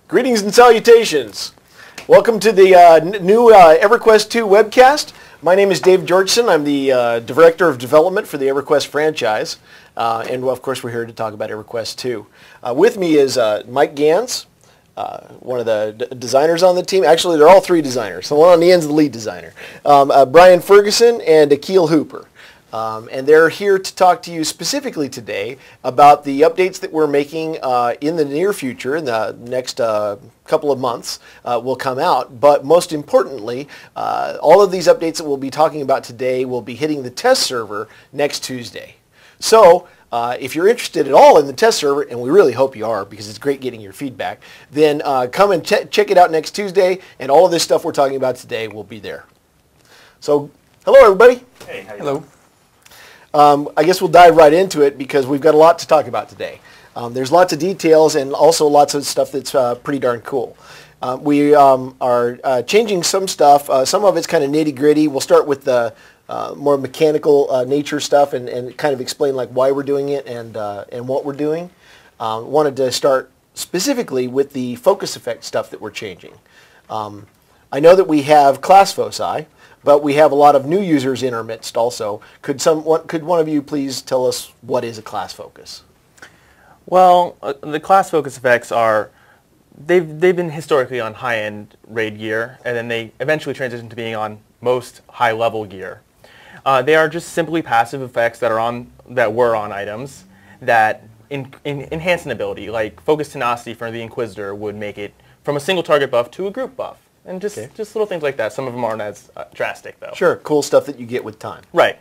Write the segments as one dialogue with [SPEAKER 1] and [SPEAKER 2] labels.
[SPEAKER 1] Greetings and salutations. Welcome to the new EverQuest 2 webcast. My name is Dave Georgeson. I'm the Director of Development for the EverQuest franchise. And of course, we're here to talk about EverQuest 2. With me is Mike Gans, one of the designers on the team. Actually, they're all three designers. The one on the end is the lead designer. Brian Ferguson and EQII Hooper. And they're here to talk to you specifically today about the updates that we're making in the near future, in the next couple of months will come out. But most importantly, all of these updates that we'll be talking about today will be hitting the test server next Tuesday. So if you're interested at all in the test server, and we really hope you are because it's great getting your feedback, then come and check it out next Tuesday, and all of this stuff we're talking about today will be there. So hello, everybody.
[SPEAKER 2] Hey, how you
[SPEAKER 1] Hello.
[SPEAKER 2] doing?
[SPEAKER 1] I guess we'll dive right into it because we've got a lot to talk about today. There's lots of details and also lots of stuff that's pretty darn cool. We are changing some stuff. Some of it's kind of nitty-gritty. We'll start with the more mechanical nature stuff and kind of explain like why we're doing it and what we're doing. Wanted to start specifically with the focus effect stuff that we're changing. I know that we have class foci, but we have a lot of new users in our midst also. Could one of you please tell us what is a class focus?
[SPEAKER 3] Well, the class focus effects are, they've been historically on high-end raid gear, and then they eventually transitioned to being on most high-level gear. They are just simply passive effects that were on items that enhance an ability, like focus tenacity for the Inquisitor would make it from a single target buff to a group buff. And just little things like that. Some of them aren't as drastic, though.
[SPEAKER 1] Sure, cool stuff that you get with time.
[SPEAKER 3] Right.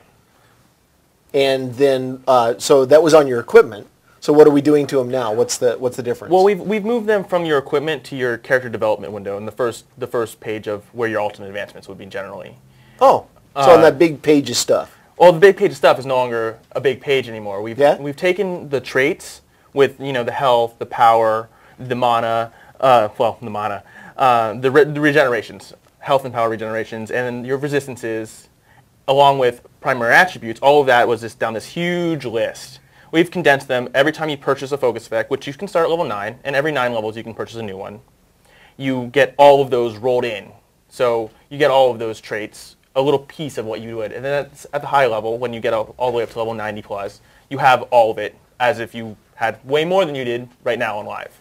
[SPEAKER 1] And then, so that was on your equipment. So what are we doing to them now? What's the difference?
[SPEAKER 3] Well, we've moved them from your equipment to your character development window in the first page of where your ultimate advancements would be generally.
[SPEAKER 1] Oh, so on that big page of stuff.
[SPEAKER 3] Well, the big page of stuff is no longer a big page anymore. We've taken the traits with the health, the power, the mana, the regenerations, health and power regenerations, and then your resistances, along with primary attributes. All of that was just down this huge list. We've condensed them. Every time you purchase a focus effect, which you can start at level 9, and every 9 levels you can purchase a new one, you get all of those rolled in. So you get all of those traits, a little piece of what you would. And then at the high level, when you get all the way up to level 90 plus, you have all of it as if you had way more than you did right now on live.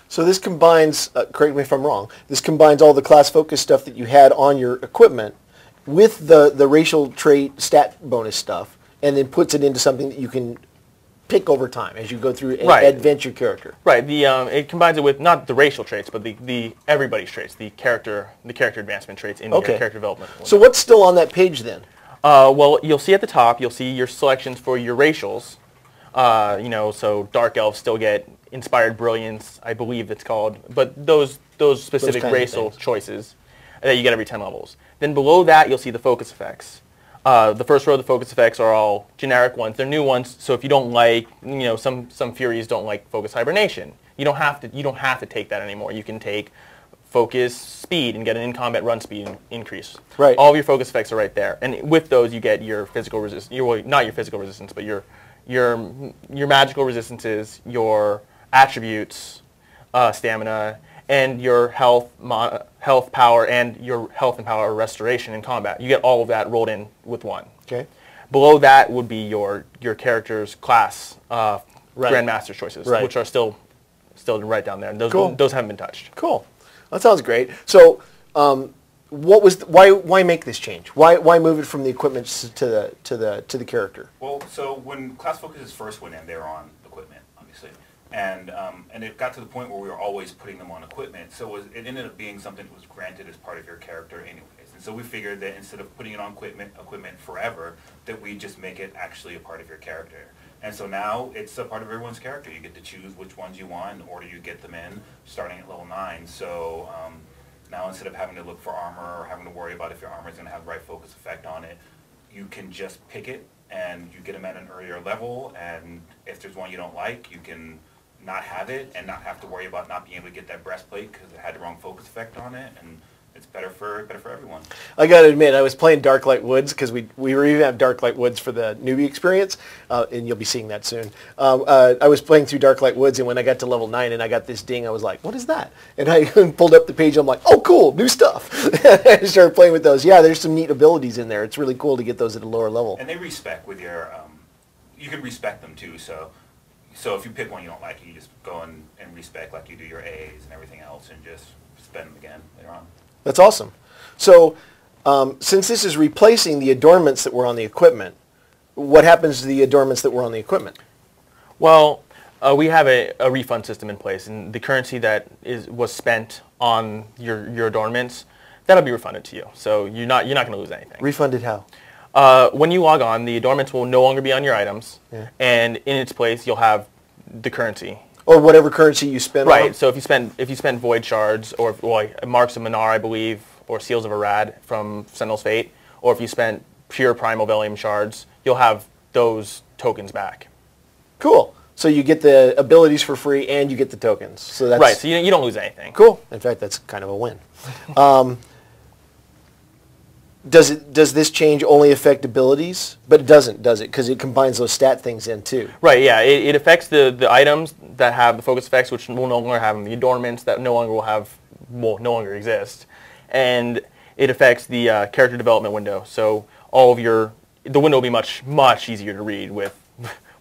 [SPEAKER 1] So this combines, correct me if I'm wrong, this combines all the class focus stuff that you had on your equipment with the racial trait stat bonus stuff, and then puts it into something that you can pick over time as you go through and advance your character.
[SPEAKER 3] Right. It combines it with not the racial traits, but the everybody's traits, the character advancement traits in your character development.
[SPEAKER 1] So what's still on that page then?
[SPEAKER 3] Well, you'll see at the top, you'll see your selections for your racials. So dark elves still get inspired brilliance, I believe it's called, but those specific racial choices that you get every 10 levels. Then below that, you'll see the focus effects. The first row of the focus effects are all generic ones. They're new ones, so if you don't like, some Furies don't like focus hibernation. You don't have to take that anymore. You can take focus speed and get an in-combat run speed increase.
[SPEAKER 1] Right.
[SPEAKER 3] All of your focus effects are right there, and with those you get your physical resistance. Not your physical resistance, but your magical resistances, your attributes, stamina, and your health, power, and your health and power restoration in combat. You get all of that rolled in with one. Okay. Below that would be your character's class Grandmaster choices, which are still right down there. And those haven't been touched.
[SPEAKER 1] Cool. That sounds great. So, why make this change? Why move it from the equipment to the character?
[SPEAKER 2] Well, so when class focuses first went in, they were on equipment, obviously, and it got to the point where we were always putting them on equipment. So it ended up being something that was granted as part of your character anyways. And so we figured that instead of putting it on equipment forever, that we just make it actually a part of your character. And so now it's a part of everyone's character. You get to choose which ones you want in order you get them in, starting at level 9. So now instead of having to look for armor or having to worry about if your armor is going to have the right focus effect on it, you can just pick it and you get them at an earlier level. And if there's one you don't like, you can not have it and not have to worry about not being able to get that breastplate because it had the wrong focus effect on it. And it's better for everyone.
[SPEAKER 1] I got to admit, I was playing Darklight Woods because we revamped Darklight Woods for the newbie experience, and you'll be seeing that soon. I was playing through Darklight Woods, and when I got to level 9 and I got this ding, I was like, what is that? And I pulled up the page, and I'm like, oh, cool, new stuff. I started playing with those. Yeah, there's some neat abilities in there. It's really cool to get those at a lower level.
[SPEAKER 2] And they respec with your, you can respec them too, so if you pick one you don't like, you just go and respec like you do your A's and everything else and just spend them again later on.
[SPEAKER 1] That's awesome. So since this is replacing the adornments that were on the equipment, what happens to the adornments that were on the equipment?
[SPEAKER 3] Well, we have a refund system in place, and the currency that was spent on your adornments, that'll be refunded to you. So you're not going to lose anything.
[SPEAKER 1] Refunded how?
[SPEAKER 3] When you log on, the adornments will no longer be on your items, and in its place, you'll have the currency.
[SPEAKER 1] Or whatever currency you spend.
[SPEAKER 3] Right.
[SPEAKER 1] On.
[SPEAKER 3] So if you spend void shards, or marks of Minar, I believe, or seals of Arad from Sentinel's Fate, or if you spent pure primal Velium shards, you'll have those tokens back.
[SPEAKER 1] Cool. So you get the abilities for free, and you get the tokens. So that's
[SPEAKER 3] right. So you don't lose anything.
[SPEAKER 1] Cool. In fact, that's kind of a win. Does this change only affect abilities? But it doesn't, does it? Because it combines those stat things in too.
[SPEAKER 3] Right, yeah. It affects the items that have the focus effects, which will no longer have them, the adornments that no longer exist. And it affects the character development window. So the window will be much, much easier to read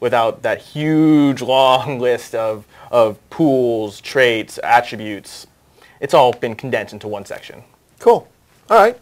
[SPEAKER 3] without that huge long list of pools, traits, attributes. It's all been condensed into one section.
[SPEAKER 1] Cool. All right.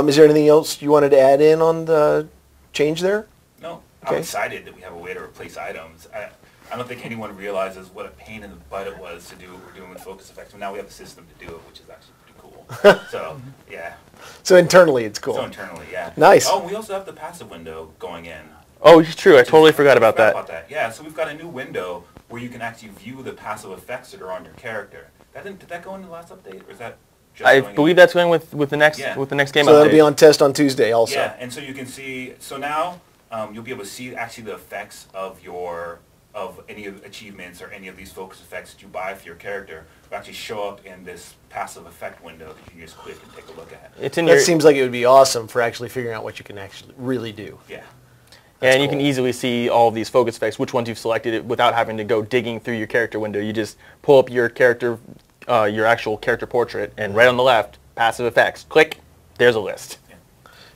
[SPEAKER 1] Is there anything else you wanted to add in on the change there?
[SPEAKER 2] No. Okay. I'm excited that we have a way to replace items. I don't think anyone realizes what a pain in the butt it was to do what we're doing with focus effects. But now we have a system to do it, which is actually pretty cool. So, yeah.
[SPEAKER 1] So internally it's cool.
[SPEAKER 2] So internally, yeah.
[SPEAKER 1] Nice.
[SPEAKER 2] Oh, and we also have the passive window going in.
[SPEAKER 3] Oh, it's true. I totally forgot about that.
[SPEAKER 2] Yeah, so we've got a new window where you can actually view the passive effects that are on your character. Did that go in the last update, or is that just
[SPEAKER 3] I believe that's going with the next game update.
[SPEAKER 1] So that'll be on test on Tuesday also.
[SPEAKER 2] Yeah, and so you can see. So now you'll be able to see actually the effects of any of achievements or any of these focus effects that you buy for your character will actually show up in this passive effect window that you can just click and take a look at.
[SPEAKER 1] That seems like it would be awesome for actually figuring out what you can actually really do.
[SPEAKER 2] Yeah.
[SPEAKER 3] And you can easily see all of these focus effects, which ones you've selected, without having to go digging through your character window. You just pull up your character, your actual character portrait, and right on the left, passive effects. Click, there's a list.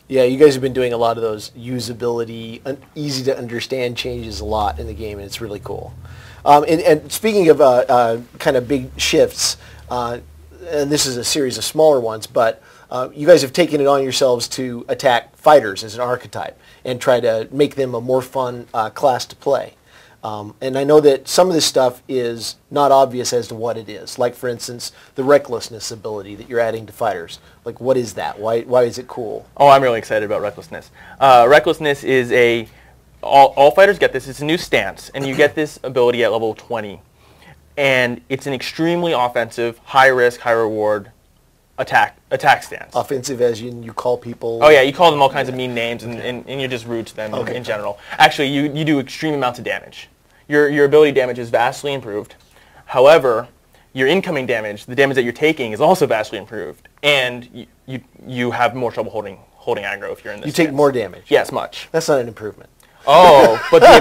[SPEAKER 1] Yeah, you guys have been doing a lot of those usability, easy to understand changes a lot in the game, and it's really cool. And speaking of kind of big shifts, and this is a series of smaller ones, but you guys have taken it on yourselves to attack fighters as an archetype and try to make them a more fun class to play. And I know that some of this stuff is not obvious as to what it is. Like, for instance, the recklessness ability that you're adding to fighters. Like, what is that? Why is it cool?
[SPEAKER 3] Oh, I'm really excited about recklessness. Recklessness is all fighters get this. It's a new stance, and you get this ability at level 20. And it's an extremely offensive, high risk, high reward attack stance.
[SPEAKER 1] Offensive as you call people?
[SPEAKER 3] Oh yeah, you call them all kinds of mean names, and you're just rude to them in general. Actually, you do extreme amounts of damage. Your ability damage is vastly improved. However, your incoming damage, the damage that you're taking, is also vastly improved, and you have more trouble holding aggro if you're in this.
[SPEAKER 1] You take more damage?
[SPEAKER 3] Yes, much.
[SPEAKER 1] That's not an improvement.
[SPEAKER 3] Oh, but the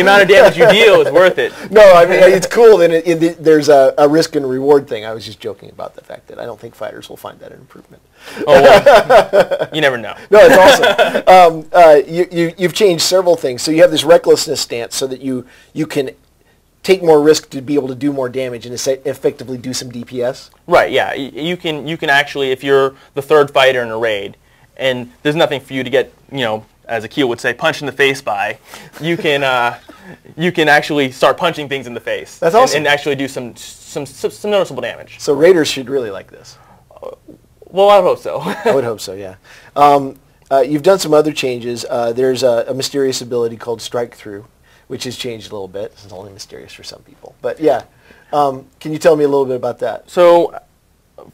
[SPEAKER 3] amount of damage you deal is worth it.
[SPEAKER 1] No, I mean, it's cool that there's a risk and reward thing. I was just joking about the fact that I don't think fighters will find that an improvement.
[SPEAKER 3] Oh, well, you never know.
[SPEAKER 1] No, it's awesome. You've changed several things. So you have this recklessness stance so that you can take more risk to be able to do more damage and effectively do some DPS?
[SPEAKER 3] Right, yeah. You can actually, if you're the third fighter in a raid, and there's nothing for you to get, as Akil would say, punched in the face by, you can actually start punching things in the face.
[SPEAKER 1] That's awesome.
[SPEAKER 3] And actually do some noticeable damage.
[SPEAKER 1] So raiders should really like this.
[SPEAKER 3] Well, I would hope so.
[SPEAKER 1] I would hope so, yeah. You've done some other changes. There's a mysterious ability called strikethrough, which has changed a little bit. It's only mysterious for some people. But yeah, can you tell me a little bit about that?
[SPEAKER 3] So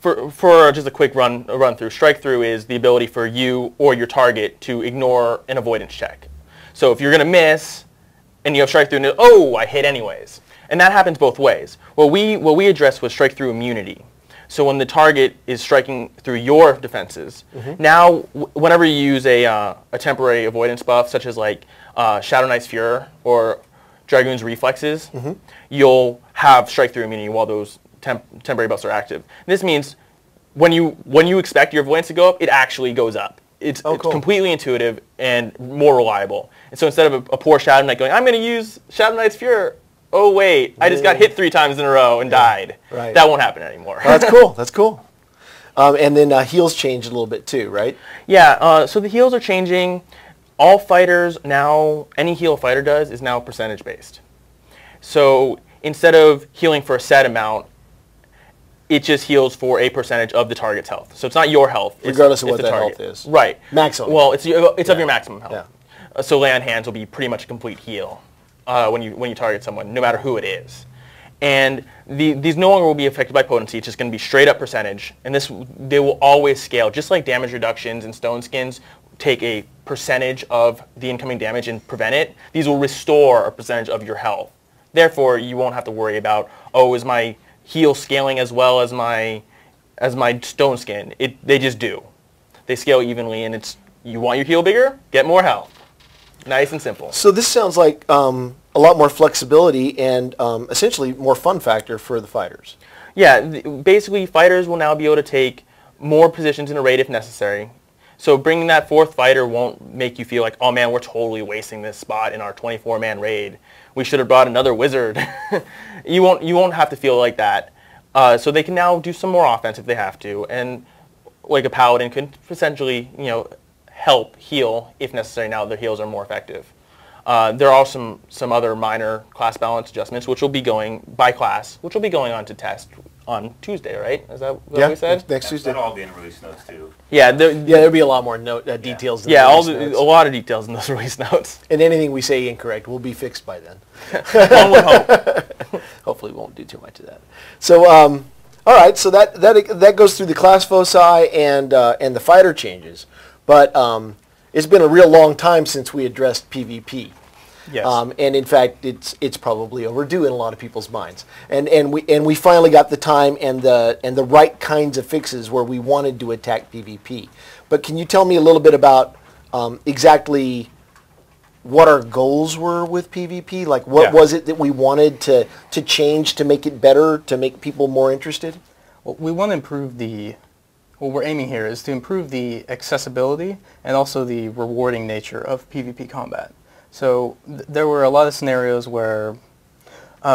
[SPEAKER 3] for just a quick run through, strikethrough is the ability for you or your target to ignore an avoidance check. So if you're going to miss and you have strikethrough, and oh, I hit anyways. And that happens both ways. What we addressed was strikethrough immunity. So when the target is striking through your defenses, now whenever you use a temporary avoidance buff, such as like Shadow Knight's Furor or Dragoon's Reflexes, you'll have strike through immunity while those temporary buffs are active. This means when you expect your avoidance to go up, it actually goes up. It's completely intuitive and more reliable. And so instead of a poor Shadow Knight going, I'm going to use Shadow Knight's Furor, oh wait, I just got hit 3 times in a row and died.
[SPEAKER 1] Right.
[SPEAKER 3] That won't happen anymore.
[SPEAKER 1] Well, that's cool. That's cool. And then heals changed a little bit too, right?
[SPEAKER 3] Yeah, so the heals are changing. All fighters now, any heal a fighter does is now percentage based. So instead of healing for a set amount, it just heals for a percentage of the target's health. So it's not your health.
[SPEAKER 1] Regardless of
[SPEAKER 3] it's
[SPEAKER 1] what
[SPEAKER 3] the
[SPEAKER 1] that
[SPEAKER 3] target.
[SPEAKER 1] health is.
[SPEAKER 3] Right.
[SPEAKER 1] Maximum.
[SPEAKER 3] Well, it's of your maximum health.
[SPEAKER 1] Yeah.
[SPEAKER 3] So lay on hands will be pretty much a complete heal when you target someone, no matter who it is. And these no longer will be affected by potency. It's just going to be straight up percentage. And they will always scale. Just like damage reductions and stone skins take a percentage of the incoming damage and prevent it, these will restore a percentage of your health. Therefore, you won't have to worry about, oh, is my heal scaling as well as my stone skin? They just do. They scale evenly, and you want your heal bigger? Get more health. Nice and simple.
[SPEAKER 1] So this sounds like a lot more flexibility and essentially more fun factor for the fighters.
[SPEAKER 3] Yeah, basically fighters will now be able to take more positions in a raid if necessary. So bringing that 4th fighter won't make you feel like, oh man, we're totally wasting this spot in our 24-man raid. We should have brought another wizard. You won't have to feel like that. So they can now do some more offense if they have to, and like a paladin could essentially, help heal if necessary. Now their heals are more effective. There are some other minor class balance adjustments which will be going by class, which will be going on to test on Tuesday, right? Is that what we said?
[SPEAKER 1] Next Tuesday.
[SPEAKER 2] That'll all be in release notes too.
[SPEAKER 3] Yeah,
[SPEAKER 1] there'll be a lot more details.
[SPEAKER 3] Yeah, a lot of details in those release notes.
[SPEAKER 1] And anything we say incorrect will be fixed by then.
[SPEAKER 3] One would hope.
[SPEAKER 1] Hopefully, we won't do too much of that. So, all right. So that goes through the class foci and the fighter changes, but it's been a real long time since we addressed PvP.
[SPEAKER 3] Yes.
[SPEAKER 1] And in fact, it's probably overdue in a lot of people's minds. And we finally got the time and the right kinds of fixes where we wanted to attack PvP. But can you tell me a little bit about exactly what our goals were with PvP? Like what was it that we wanted to change to make it better, to make people more interested?
[SPEAKER 4] Well, we want to improve what we're aiming here is to improve the accessibility and also the rewarding nature of PvP combat. So there were a lot of scenarios where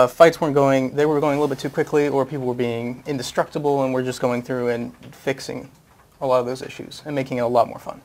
[SPEAKER 4] fights were going a little bit too quickly, or people were being indestructible, and we're just going through and fixing a lot of those issues and making it a lot more fun.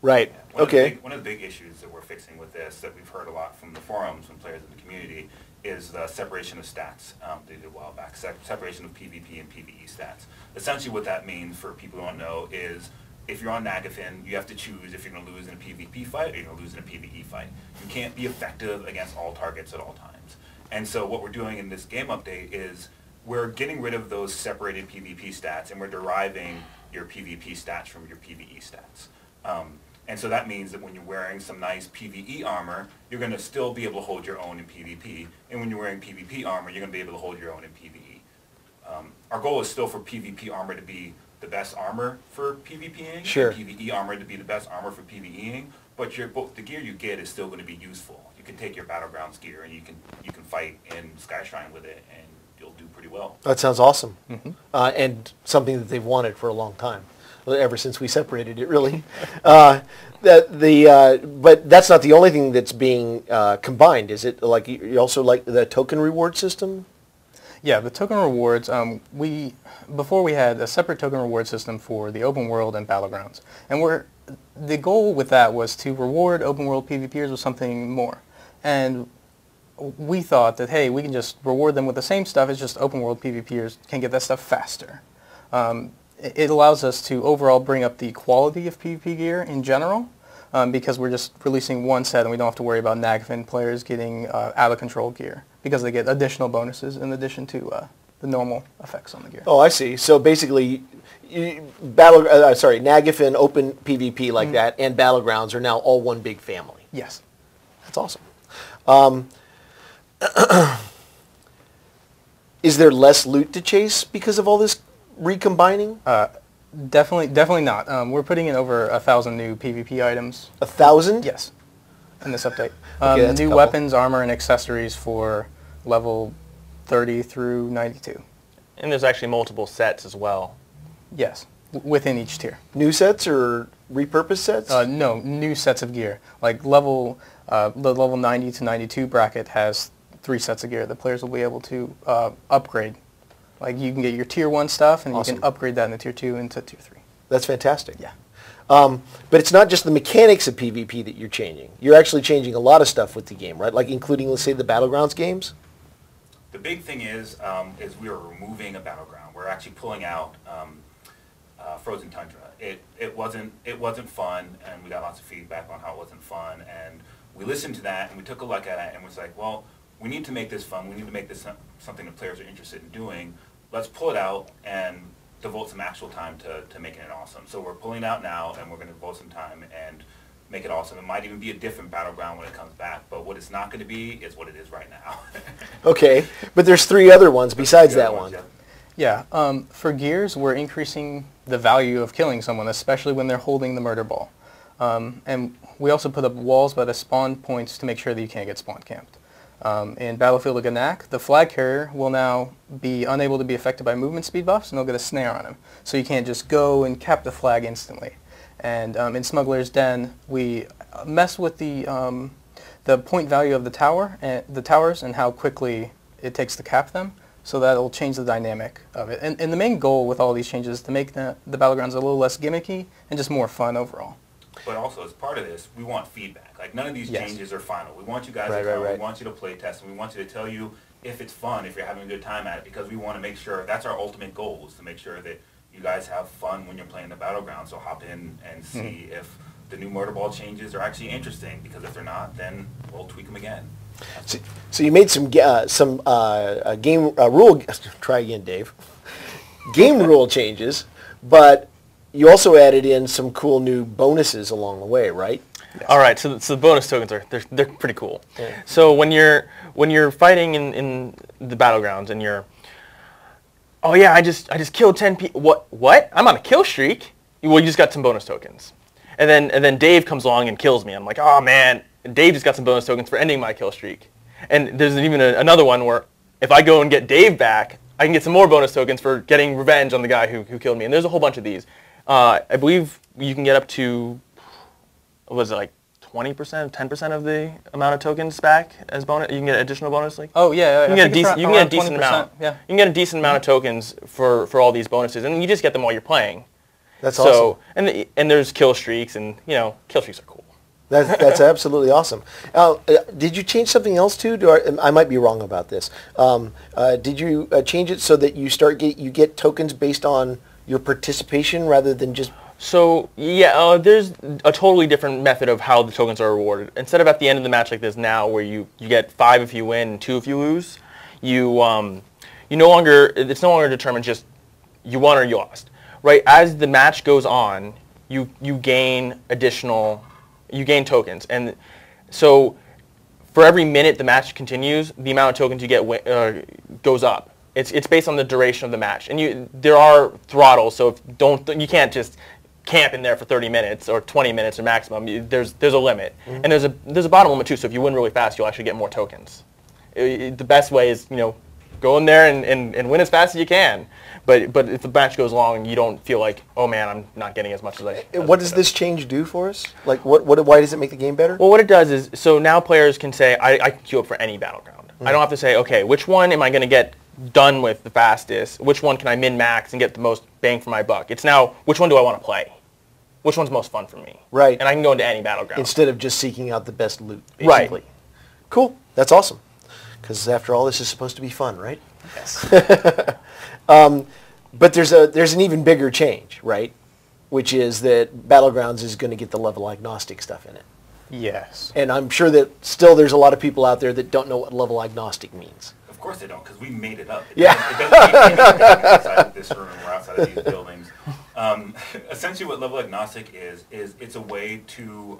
[SPEAKER 1] Right. Okay.
[SPEAKER 2] One of the big issues that we're fixing with this, that we've heard a lot from the forums and players in the community, is the separation of stats they did a while back. Separation of PvP and PvE stats. Essentially what that means, for people who don't know, is if you're on Nagafin, you have to choose if you're going to lose in a PvP fight or you're going to lose in a PvE fight. You can't be effective against all targets at all times. And so what we're doing in this game update is we're getting rid of those separated PvP stats, and we're deriving your PvP stats from your PvE stats. And so that means that when you're wearing some nice PvE armor, you're going to still be able to hold your own in PvP. And when you're wearing PvP armor, you're going to be able to hold your own in PvE. Our goal is still for PvP armor to be the best armor for PvPing,
[SPEAKER 1] sure,
[SPEAKER 2] and PvE armor to be the best armor for PvEing, but the gear you get is still going to be useful. You can take your Battlegrounds gear and you can fight in Skyshrine with it, and you'll do pretty well.
[SPEAKER 1] That sounds awesome, and something that they've wanted for a long time, ever since we separated it, really. But that's not the only thing that's being combined, is it? Like you also like the token reward system?
[SPEAKER 4] Yeah, the token rewards, before we had a separate token reward system for the open world and Battlegrounds. And the goal with that was to reward open world PvPers with something more. And we thought that, hey, we can just reward them with the same stuff, it's just open world PvPers can get that stuff faster. It allows us to overall bring up the quality of PvP gear in general, because we're just releasing one set and we don't have to worry about Nagafin players getting out of control gear, because they get additional bonuses in addition to the normal effects on the gear.
[SPEAKER 1] Oh, I see. So basically, Nagafin, open PvP like that, and Battlegrounds are now all one big family.
[SPEAKER 4] Yes.
[SPEAKER 1] That's awesome. Is there less loot to chase because of all this recombining?
[SPEAKER 4] Definitely not. We're putting in over 1,000 new PvP items.
[SPEAKER 1] 1,000?
[SPEAKER 4] Yes, in this update.
[SPEAKER 1] Okay, that's a
[SPEAKER 4] new
[SPEAKER 1] couple.
[SPEAKER 4] weapons, armor, and accessories for level 30 through 92.
[SPEAKER 3] And there's actually multiple sets as well.
[SPEAKER 4] Yes, within each tier.
[SPEAKER 1] New sets or repurposed sets?
[SPEAKER 4] No, new sets of gear. Like the level 90 to 92 bracket has 3 sets of gear that players will be able to upgrade. Like you can get your tier 1 stuff and
[SPEAKER 1] Awesome.
[SPEAKER 4] you can upgrade that into tier 2 into tier 3.
[SPEAKER 1] That's fantastic.
[SPEAKER 4] Yeah.
[SPEAKER 1] But it's not just the mechanics of PvP that you're changing. You're actually changing a lot of stuff with the game, right? Like including, let's say, the Battlegrounds games?
[SPEAKER 2] The big thing is we are removing a battleground. We're actually pulling out Frozen Tundra. It wasn't fun, and we got lots of feedback on how it wasn't fun. And we listened to that, and we took a look at it, and was like, well, we need to make this fun. We need to make this something that players are interested in doing. Let's pull it out and devote some actual time to making it awesome. So we're pulling it out now, and we're going to devote some time and make it awesome. It might even be a different battleground when it comes back, but what it's not going to be is what it is right now.
[SPEAKER 1] Okay, but there's 3 other ones besides that one.
[SPEAKER 2] Yeah.
[SPEAKER 4] Yeah, for gears, we're increasing the value of killing someone, especially when they're holding the murder ball. And we also put up walls by the spawn points to make sure that you can't get spawn camped. In Battlefield of Agnostic, the flag carrier will now be unable to be affected by movement speed buffs, and they'll get a snare on him. So you can't just go and cap the flag instantly. And in Smuggler's Den, we mess with the point value of the towers and how quickly it takes to cap them. So that'll change the dynamic of it. And the main goal with all these changes is to make the Battlegrounds a little less gimmicky and just more fun overall.
[SPEAKER 2] But also, as part of this, we want feedback. Like, none of these
[SPEAKER 4] Yes.
[SPEAKER 2] changes are final. We want you guys to come, we want you to play test, and we want you to tell you if it's fun, if you're having a good time at it, because we want to make sure, that's our ultimate goal, is to make sure that you guys have fun when you're playing the Battleground. So hop in and see if the new murder ball changes are actually interesting, because if they're not, then we'll tweak them again.
[SPEAKER 1] So you made some game rule, try again, Dave, game rule changes, but you also added in some cool new bonuses along the way, right?
[SPEAKER 3] Yes. All right, so the bonus tokens they're pretty cool. Yeah. So when you're fighting in the Battlegrounds and you're, oh yeah, I just killed 10 people. What? I'm on a kill streak. Well, you just got some bonus tokens, and then Dave comes along and kills me. I'm like, oh man, Dave just got some bonus tokens for ending my kill streak. And there's even another one where if I go and get Dave back, I can get some more bonus tokens for getting revenge on the guy who killed me. And there's a whole bunch of these. I believe you can get up to, what was it, like 20%, 10% of the amount of tokens back as bonus. You can get additional bonus. Like,
[SPEAKER 4] oh yeah,
[SPEAKER 3] you can get a decent amount.
[SPEAKER 4] Yeah.
[SPEAKER 3] You can get a decent amount of tokens for all these bonuses, and you just get them while you're playing.
[SPEAKER 1] That's awesome.
[SPEAKER 3] And there's kill streaks, and kill streaks are cool.
[SPEAKER 1] That's absolutely awesome. Did you change something else too? I might be wrong about this. Did you change it so that you get tokens based on your participation rather than just? So
[SPEAKER 3] yeah, there's a totally different method of how the tokens are rewarded. Instead of at the end of the match like this now, where you get 5 if you win and 2 if you lose, it's no longer determined just you won or you lost. Right, as the match goes on, you gain tokens, and so for every minute the match continues, the amount of tokens you get goes up. It's based on the duration of the match, and there are throttles, so you can't just camp in there for 30 minutes or 20 minutes or maximum. There's a limit, and there's a bottom limit too. So if you win really fast, you'll actually get more tokens. The best way is go in there and win as fast as you can. But if the match goes long, you don't feel like, oh man, I'm not getting as much as I.
[SPEAKER 1] What does this change do for us? Like, why does it make the game better?
[SPEAKER 3] Well, what it does is, so now players can say, I can queue up for any Battleground. I don't have to say, okay, which one am I going to get done with the fastest? Which one can I min-max and get the most bang for my buck? It's now, which one do I want to play? Which one's most fun for me?
[SPEAKER 1] Right.
[SPEAKER 3] And I can go into any Battleground.
[SPEAKER 1] Instead of just seeking out the best loot, basically.
[SPEAKER 3] Right.
[SPEAKER 1] Cool. That's awesome. Because after all, this is supposed to be fun, right?
[SPEAKER 3] Yes.
[SPEAKER 1] But there's an even bigger change, right? Which is that Battlegrounds is going to get the level agnostic stuff in it.
[SPEAKER 4] Yes.
[SPEAKER 1] And I'm sure that still there's a lot of people out there that don't know what level agnostic means.
[SPEAKER 2] Of course they don't, because we made it up.
[SPEAKER 1] Yeah.
[SPEAKER 2] It doesn't outside of this room or outside of these buildings. Essentially, what level agnostic is it's a way to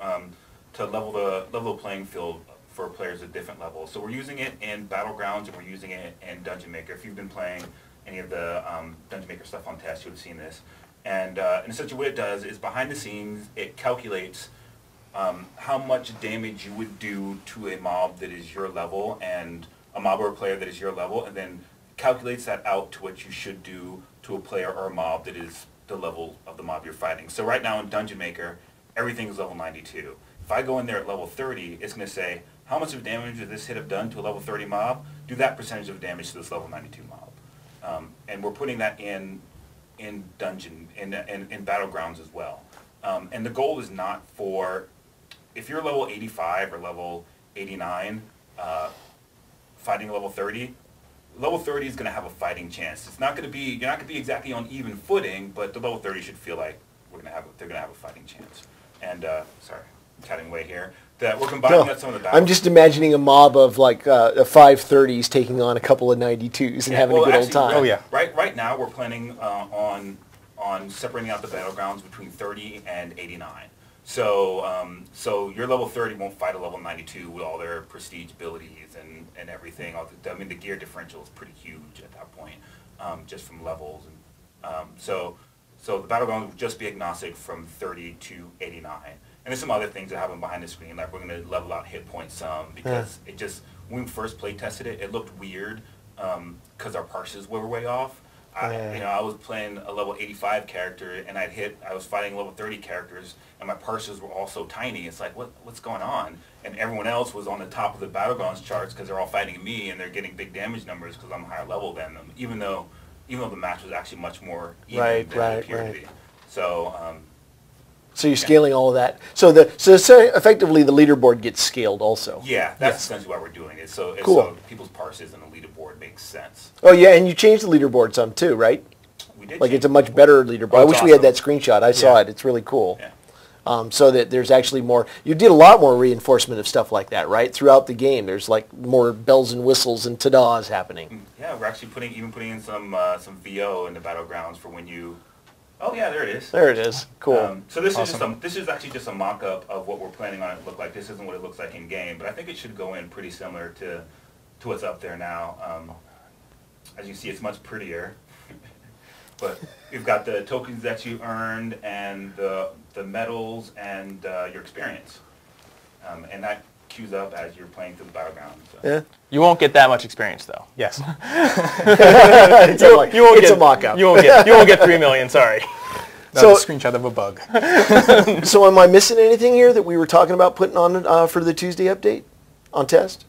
[SPEAKER 2] level the playing field for players at different levels. So we're using it in Battlegrounds and we're using it in Dungeon Maker. If you've been playing any of the Dungeon Maker stuff on test, you would have seen this. And essentially what it does is behind the scenes, it calculates how much damage you would do to a mob that is your level, and a mob or a player that is your level, and then calculates that out to what you should do to a player or a mob that is the level of the mob you're fighting. So right now in Dungeon Maker, everything is level 92. If I go in there at level 30, it's going to say, how much of damage does this hit have done to a level 30 mob? Do that percentage of damage to this level 92 mob. And we're putting that in Battlegrounds as well. And the goal is not for, if you're level 85 or level 89, fighting level 30 is going to have a fighting chance. It's not going to be, you're not going to be exactly on even footing, but the level 30 should feel like they're going to have a fighting chance. And sorry, I'm chatting away here. That we're combining that some of the battles.
[SPEAKER 1] I'm just imagining a mob of like 530s taking on a couple of 92s and having a good old time.
[SPEAKER 4] Oh yeah.
[SPEAKER 2] Right now we're planning on separating out the battlegrounds between 30 and 89. So so your level 30 won't fight a level 92 with all their prestige abilities and everything. I mean, the gear differential is pretty huge at that point, just from levels. And so the battlegrounds will just be agnostic from 30 to 89. And there's some other things that happen behind the screen, like we're going to level out hit points some, because it just, when we first play tested it, it looked weird because our parses were way off. I was playing a level 85 character, and I was fighting level 30 characters, and my parses were all so tiny. It's like, what's going on? And everyone else was on the top of the Battlegrounds charts because they're all fighting me, and they're getting big damage numbers because I'm higher level than them, even though the match was actually much more even than it appeared to be.
[SPEAKER 1] So you're scaling all of that. So effectively the leaderboard gets scaled also.
[SPEAKER 2] Yeah, that's essentially why we're doing it. So people's parses and the leaderboard makes sense.
[SPEAKER 1] Oh yeah, and you changed the leaderboard some too, right?
[SPEAKER 2] We did.
[SPEAKER 1] Like it's a much better leaderboard. I wish we had that screenshot. I saw it. It's really cool.
[SPEAKER 2] Yeah.
[SPEAKER 1] So that there's actually more. You did a lot more reinforcement of stuff like that, right? Throughout the game, there's like more bells and whistles and ta-das happening.
[SPEAKER 2] Yeah, we're actually putting in some VO in the Battlegrounds for when you. Oh yeah, there it is.
[SPEAKER 1] There it is. Cool.
[SPEAKER 2] So this is actually just a mock-up of what we're planning on it to look like. This isn't what it looks like in game, but I think it should go in pretty similar to what's up there now. As you see, it's much prettier. But you've got the tokens that you earned and the medals and your experience, and that queues up as you're playing through the Battlegrounds. So.
[SPEAKER 1] Yeah.
[SPEAKER 3] You won't get that much experience though.
[SPEAKER 4] Yes.
[SPEAKER 1] It's a mock-up.
[SPEAKER 3] You won't get 3 million. Sorry.
[SPEAKER 4] That's a screenshot of a bug.
[SPEAKER 1] So am I missing anything here that we were talking about putting on for the Tuesday update on test?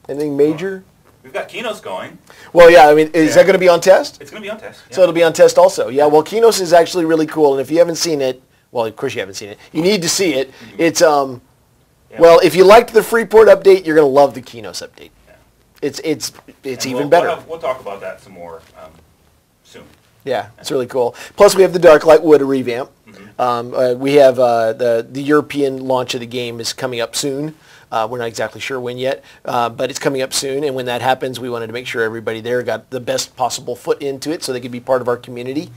[SPEAKER 1] Anything major?
[SPEAKER 2] We've got Kinos going.
[SPEAKER 1] Well, yeah. I mean, is that going to be on test?
[SPEAKER 2] It's going to be on test. Yeah.
[SPEAKER 1] So it'll be on test also. Yeah. Well, Kinos is actually really cool, and if you haven't seen it, well, of course you haven't seen it. You need to see it. It's well, if you liked the Freeport update, you're going to love the Kinos update. Yeah. It's even better.
[SPEAKER 2] We'll talk about that some more soon.
[SPEAKER 1] Yeah, it's really cool. Plus, we have the Darklight Wood revamp. We have the European launch of the game is coming up soon. We're not exactly sure when yet, but it's coming up soon. And when that happens, we wanted to make sure everybody there got the best possible foot into it so they could be part of our community.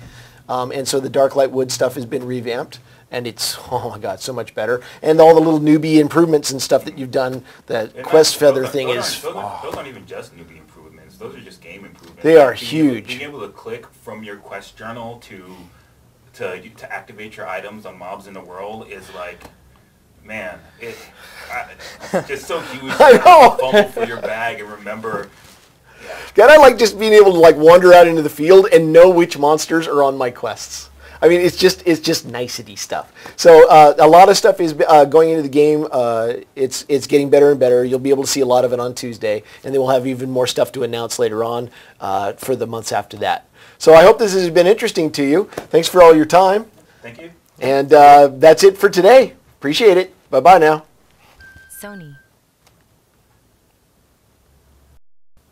[SPEAKER 1] And so the Darklight Wood stuff has been revamped. And it's, oh my God, so much better. And all the little newbie improvements and stuff that you've done, that Quest Feather thing is...
[SPEAKER 2] Those aren't even just newbie improvements. Those are just game improvements.
[SPEAKER 1] They are huge.
[SPEAKER 2] Being able to click from your Quest journal to activate your items on mobs in the world is like, man, it's just so huge.
[SPEAKER 1] I know.
[SPEAKER 2] Fumble for your bag and remember... Yeah.
[SPEAKER 1] God, I like just being able to like wander out into the field and know which monsters are on my quests. I mean, it's just nicety stuff. So a lot of stuff is going into the game. It's getting better and better. You'll be able to see a lot of it on Tuesday, and then we'll have even more stuff to announce later on for the months after that. So I hope this has been interesting to you. Thanks for all your time.
[SPEAKER 2] Thank you.
[SPEAKER 1] And that's it for today. Appreciate it. Bye-bye now.
[SPEAKER 5] Sony.